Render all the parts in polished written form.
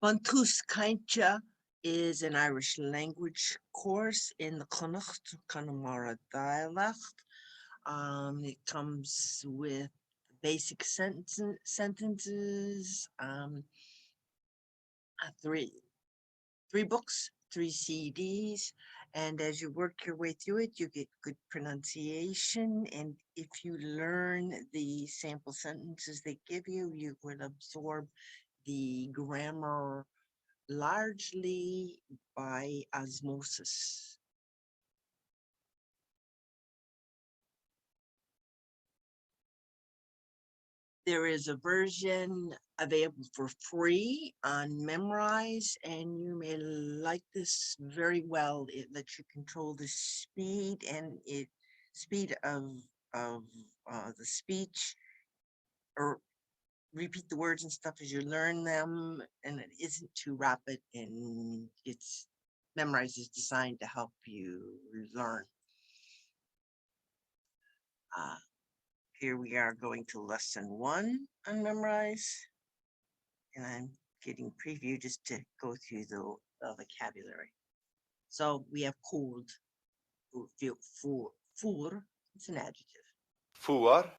Buntús Cainte is an Irish language course in the Conradh dialect. It comes with basic sentences, three books, 3 CDs, and as you work your way through it, you get good pronunciation. And if you learn the sample sentences they give you, you would absorb the grammar largely by osmosis. There is a version available for free on Memrize, and you may like this very well. It lets you control the speed and speed of the speech, or repeat the words and stuff as you learn them, and it isn't too rapid, and it's Memrize is designed to help you learn. Here we are going to lesson 1 on Memrize, and I'm getting preview just to go through the vocabulary. So we have cold, for, it's an adjective. Fuar,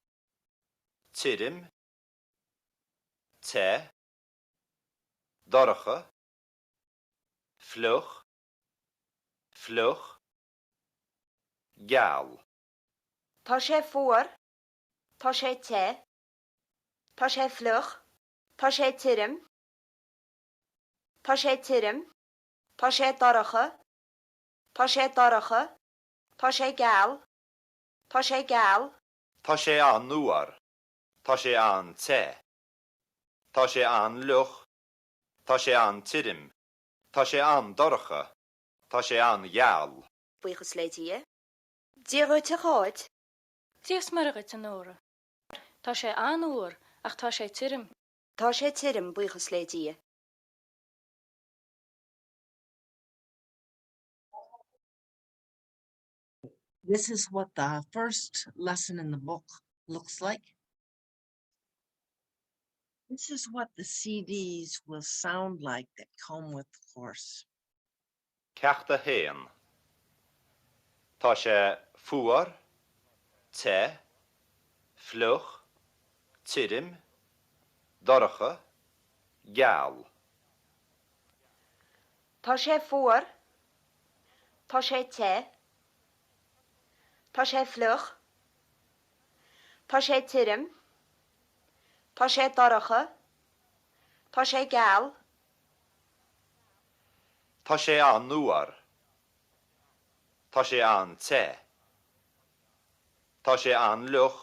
tirim, te, dorcha, vlug, vlug, gal. Tá sé fuar, tá sé te, tá sé flug, tá sé tirim, tá sé tirim, tá sé daracha, tá sé daracha, tá sé gal, tá sé gal, Tá sé an nuar, tá sé an te, tá sé an lug, tá sé an tirim, tá sé an dorcha, tá sé an gal. buíchas leidí. Díú te cháid, Díos mar agad an óra. Tá sé an úr ach tá sé tirim. tá sé tirim buíchas leidí. This is what the first lesson in the book looks like. This is what the CDs will sound like that come with the course. Ceachta héan. Tá sé fuar, te, vlug, tirim, dorcha, gal. Tá sé fuar, tá sé te, tá sé flug, tá sé tirim, tá sé daracha, tá sé gal, Tá sé an nuar, tá sé an te, tá sé an lug,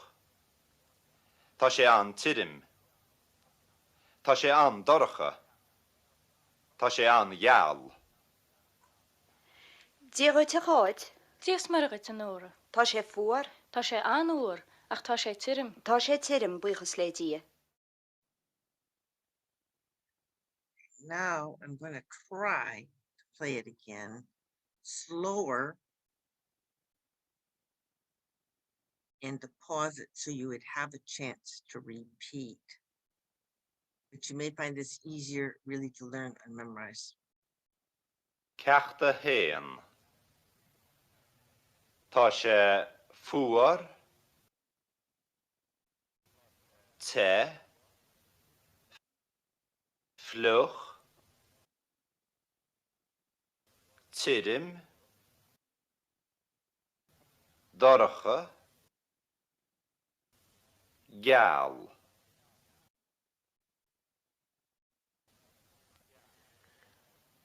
tá sé an tirim, tá sé an dorcha, tá sé an gal. díú te cháid, Díos mar agad an óra. tá sé fuar, Tá sé an úr ach tá sé tirim. tá sé tirim buíchas leidí. Now I'm going to try to play it again slower and to pause it so you would have a chance to repeat. But you may find this easier really to learn and memorize. Ceachta héan. Tá sé fuar, te, vlug, tirim, dorcha, gal.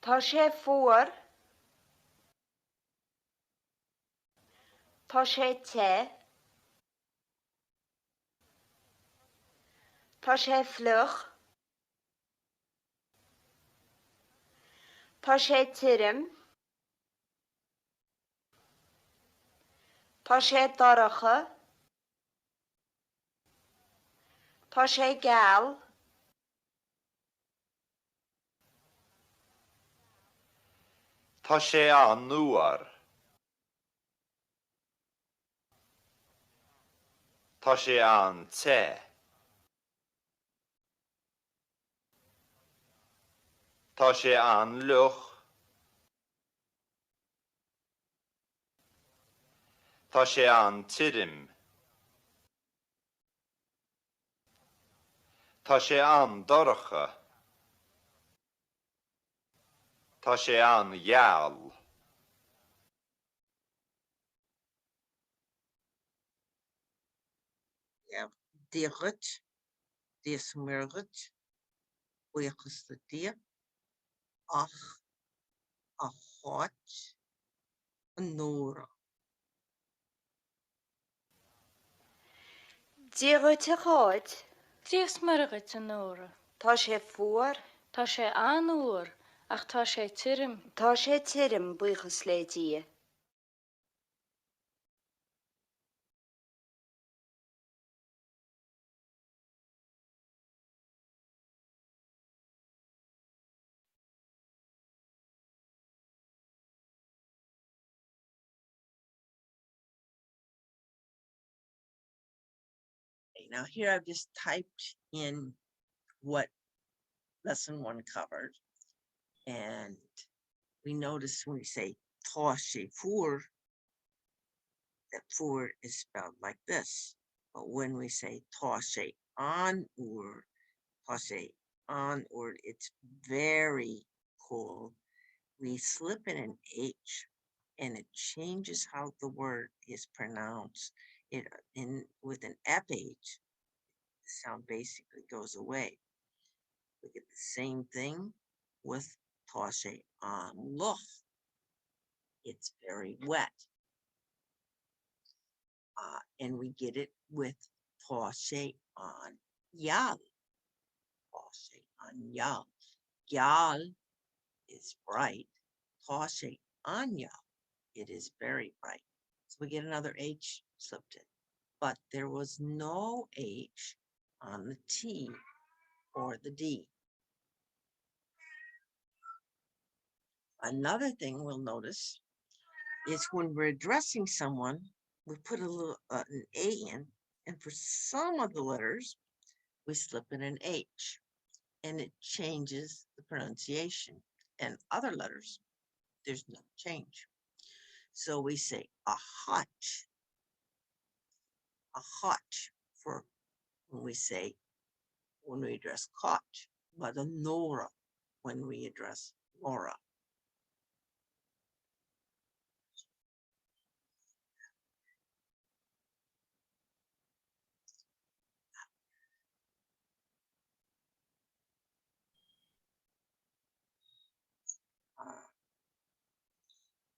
Tá sé fuar, tá sé te, tá sé flug, tá sé tirim, tá sé daracha, tá sé gal, Tá sé an nuar, tá sé an te, Tá sé an luch. Tá sé an tirim. Tá sé an dorcha. Tá sé an gheall. Yeah, dirit, dismurget, buchas the dia, ach, a hot, a nora. Díú te cháid, Díos marga an óra. tá sé fuór, Tá sé an uair ach tá sé tirim. tá sé tirim buchas le dia. Okay, now here I've just typed in what lesson one covered. And we notice when we say toshe fur, that fur is spelled like this. But when we say toshe toshe on or it's very cool. We slip in an H and it changes how the word is pronounced. It in with an FH, the sound basically goes away. We get the same thing with toshe on loch. It's very wet. And we get it with toshe on yal. Toshe on yal. Yal is bright. Toshe on yal. It is very bright. So we get another H slipped in. But there was no H on the T or the D. Another thing we'll notice is when we're addressing someone, we put a little an A in, and for some of the letters, we slip in an H, and it changes the pronunciation. And other letters, there's no change. So we say a hotch for when we address Koch, but a Nora when we address Laura.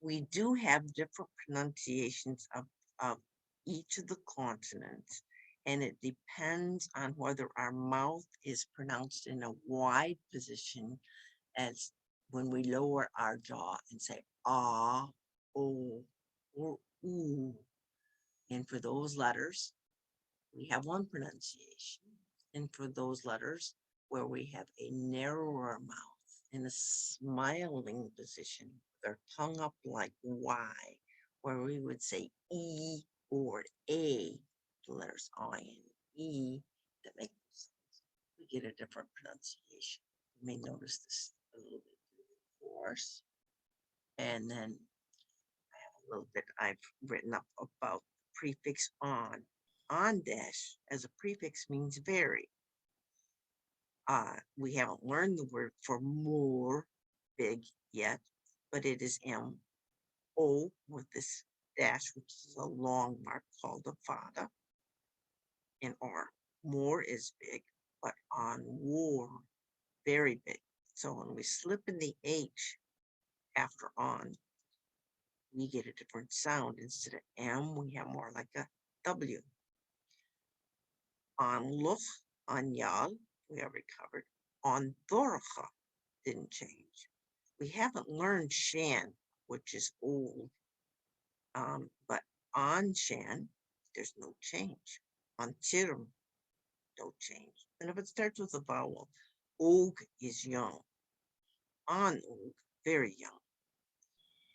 We do have different pronunciations of each of the consonants, and it depends on whether our mouth is pronounced in a wide position as when we lower our jaw and say ah, o, or oo. And for those letters, we have one pronunciation. And for those letters where we have a narrower mouth in a smiling position, with our tongue up like Y, where we would say E or A, the letters I and E that make those sounds, we get a different pronunciation. You may notice this a little bit coarse. And then I have a little bit I've written up about prefix on. On dash as a prefix means very. We haven't learned the word for more, big yet, but it is M-O with this dash, which is a long mark called a fada. And R, more is big, but on war, very big. So when we slip in the H after on, we get a different sound. Instead of M, we have more like a W. On loch, on yal, we already covered. On dorcha didn't change. We haven't learned shan, which is old. But on shan, there's no change. On tirum, no change. And if it starts with a vowel, og is young. On og, very young.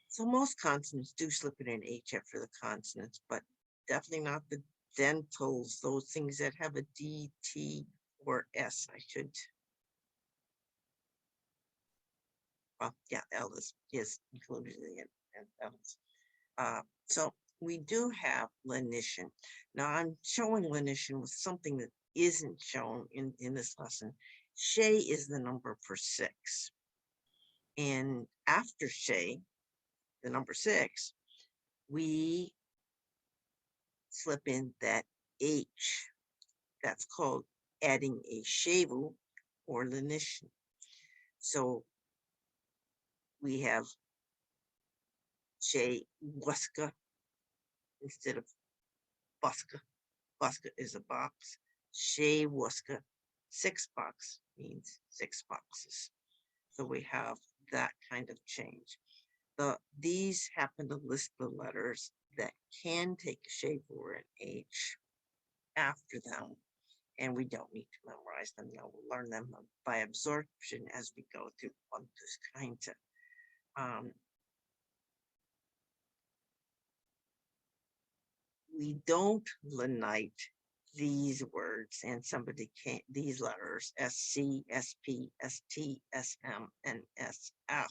So most consonants do slip in an H after the consonants, but definitely not the dentals, those things that have a D, T, or S. I should Well, yeah, L is included in L's. So we do have lenition. Now I'm showing lenition with something that isn't shown in this lesson. Shay is the number for 6. And after Shay, the number 6, we slip in that H. That's called adding a shavu or lenition. So we have Shay Wuska instead of Buska. Buska is a box. Shay Wuska, 6 box means 6 boxes. So we have that kind of change. These happen to list the letters that can take a shape or an H after them, and we don't need to memorize them. We'll learn them by absorption as we go through Buntús Cainte. We don't lenite these words, and somebody can't, these letters, SC, SP, ST, SM, and SF.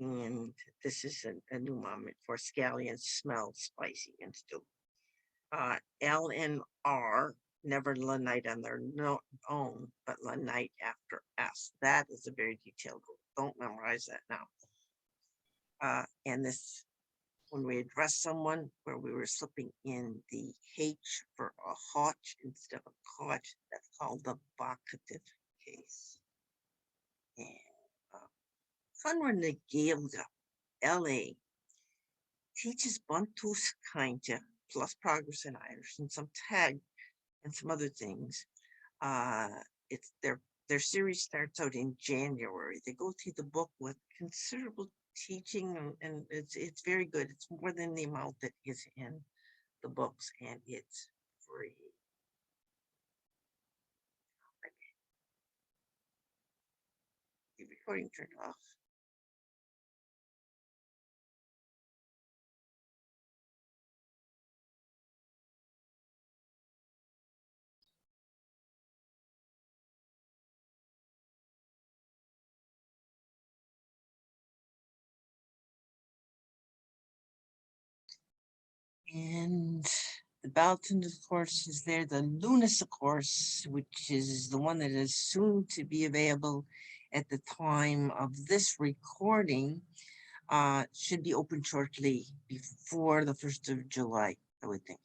And this is a new moment for scallions smell spicy and stew. L and R never lenite on their own, but lenite after S. That is a very detailed rule. Don't memorize that now. And this, when we address someone where we were slipping in the H for a hotch instead of a cotch, that's called the vocative case. And Conradh Gaeilge, LA, teaches Buntús Cainte plus progress in Irish and some tag and some other things. It's their series starts out in January. They go through the book with considerable teaching, and it's very good. It's more than the amount that is in the books, and it's free. The recording turned off. And the Buntús course is there. The Lunas course, which is the one that is soon to be available at the time of this recording, should be open shortly before the 1st of July, I would think.